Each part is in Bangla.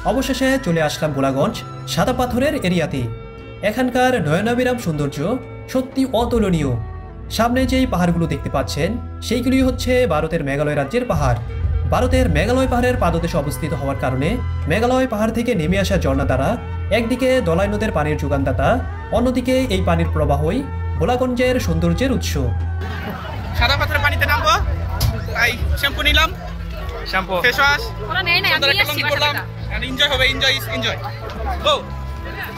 অবশেষে চলে আসলাম ভোলাগঞ্জ সাদা পাথরের এরিয়াতে। এখানকার নয়নাভিরাম সৌন্দর্য সত্যি অতুলনীয়। সামনে যেই পাহাড়গুলো দেখতে পাচ্ছেন সেইগুলি হচ্ছে ভারতের মেঘালয় রাজ্যের পাহাড়। ভারতের মেঘালয় পাহাড়ের পাদদেশে অবস্থিত হওয়ার কারণে মেঘালয় পাহাড় থেকে নেমে আসা ঝর্ণা দ্বারা একদিকে দলাই নদের পানির যোগানদাতা, অন্যদিকে এই পানির প্রবাহই ভোলাগঞ্জের সৌন্দর্যের উৎস। সাদা পাথরের পানিতে নামবো, তাই শ্যাম্পু নিলাম, শ্যাম্পু ফেস ওয়াশ, এনজয় হবে, এনজয়।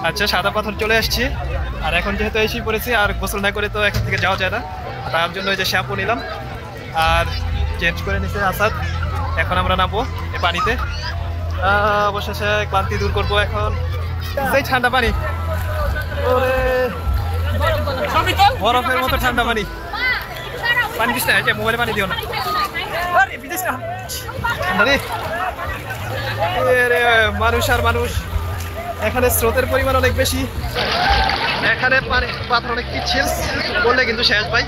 আচ্ছা, সাদা পাথর চলে আসছি। আর এখন যেহেতু এসে পড়েছি, আর গোসল না করে তো এখান থেকে যাওয়া যায় না, তার জন্য এই যে শ্যাম্পু নিলাম আর চেঞ্জ করে নিতে আসাদ। এখন আমরা নামবো এই পানিতে, অবশেষে ক্লান্তি দূর করবো। এখন এই ঠান্ডা পানি, ওরে বরফের মতো ঠান্ডা পানি। পানি দিস না, এই যে মোবাইলে পানি দিও না, ঠান্ডা রে। মানুষ আর মানুষ, এখানে স্রোতের পরিমাণ অনেক বেশি। এখানে পাথর অনেক পিচ্ছিল, বললে কিন্তু শেষ ভাই।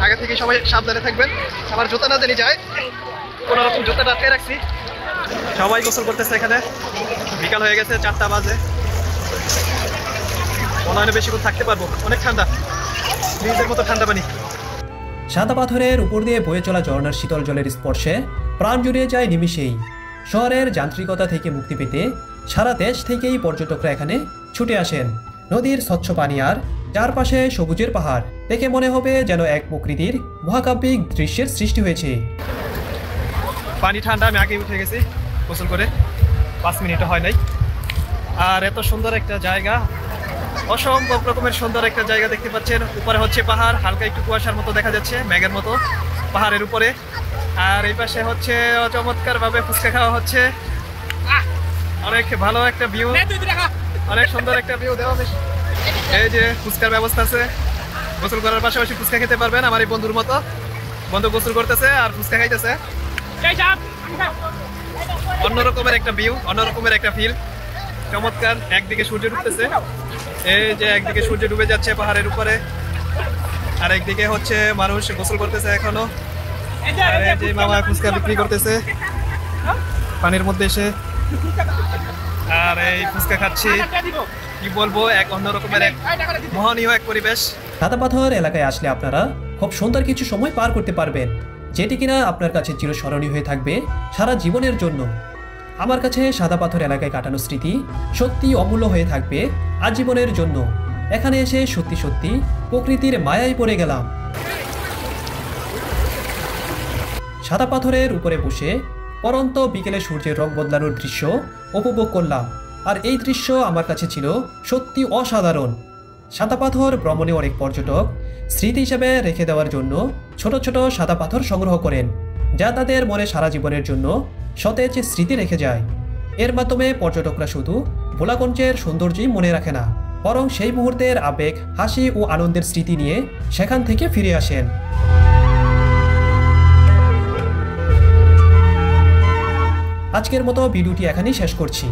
আগে থেকে সবাই সাবধানে থাকবেন। আমার জুতা না জানি যায়, কোনো রকম জুতাটা আটকে রাখছি। সবাই গোসল করতেছে এখানে, বিকাল হয়ে গেছে, 4টা বাজে। মনে হয় বেশিক্ষণ থাকতে পারবো, অনেক ঠান্ডা, ফ্রিজের মতো ঠান্ডা পানি। সাদা পাথরের উপর দিয়ে বয়ে চলা ঝর্ণার শীতল জলের স্পর্শে প্রাণ জুড়িয়ে যায় নিমিষেই। শহরের যান্ত্রিকতা থেকে মুক্তি পেতে সারা দেশ থেকেই পর্যটকরা এখানে ছুটে আসেন। নদীর স্বচ্ছ পানি আর চারপাশে সবুজের পাহাড় দেখে মনে হবে যেন এক প্রকৃতির মহাকাব্যিক দৃশ্যের সৃষ্টি হয়েছে। পানি ঠান্ডা, আমি আগে উঠে গেছি গোসল করে, 5 মিনিটও হয় নাই। আর এত সুন্দর একটা জায়গা, অসম্ভব রকমের সুন্দর একটা জায়গা দেখতে পাচ্ছেন। উপরে হচ্ছে পাহাড়, হালকা একটু কুয়াশার মতো দেখা যাচ্ছে, মেঘের মতো পাহাড়ের উপরে। আর এই পাশে হচ্ছে চমৎকার ভাবে ফুচকা খাওয়া হচ্ছে। অনেক ভালো একটা ভিউ, অনেক সুন্দর একটা ভিউ দেওয়া। এই যে ফুচকার ব্যবস্থা আছে, গোসল করার পাশাপাশি ফুচকা খেতে পারবেন। আমার এই বন্ধুর মতো, বন্ধু গোসল করতেছে আর ফুচকা খাইতেছে। অন্যরকমের একটা ভিউ, অন্যরকমের একটা ফিল, চমৎকার। একদিকে সূর্য ডুবতেছে, এই যে একদিকে সূর্য ডুবে যাচ্ছে পাহাড়ের উপরে, আর একদিকে হচ্ছে মানুষ গোসল করতেছে এখনো। আর এই যে মামা ফুচকা বিক্রি করতেছে পানির মধ্যে এসে, আর এই ফুচকা খাচ্ছি। কি বলবো, এক অন্যরকমের এক মোহনীয় এক পরিবেশ। সাদা পাথর এলাকায় আসলে আপনারা খুব সুন্দর কিছু সময় পার করতে পারবেন, যেটি কিনা আপনার কাছে চিরস্মরণীয় হয়ে থাকবে সারা জীবনের জন্য। আমার কাছে সাদা পাথর এলাকায় কাটানো স্মৃতি সত্যি অমূল্য হয়ে থাকবে আজীবনের জন্য। এখানে এসে সত্যি সত্যি প্রকৃতির মায়ায় পড়ে গেলাম। সাদা পাথরের উপরে বসে পরন্ত বিকেলে সূর্যের রং বদলানোর দৃশ্য উপভোগ করলাম, আর এই দৃশ্য আমার কাছে ছিল সত্যি অসাধারণ। সাদা পাথর ভ্রমণে অনেক পর্যটক স্মৃতি হিসেবে রেখে দেওয়ার জন্য ছোট ছোট সাদা পাথর সংগ্রহ করেন, যা তাদের মনে সারা জীবনের জন্য সতেজ স্মৃতি রেখে যায়। এর মাধ্যমে পর্যটকরা শুধু ভোলাগঞ্জের সৌন্দর্যই মনে রাখে না, বরং সেই মুহূর্তের আবেগ, হাসি ও আনন্দের স্মৃতি নিয়ে সেখান থেকে ফিরে আসেন। আজকের মতো ভিডিওটি এখানেই শেষ করছি।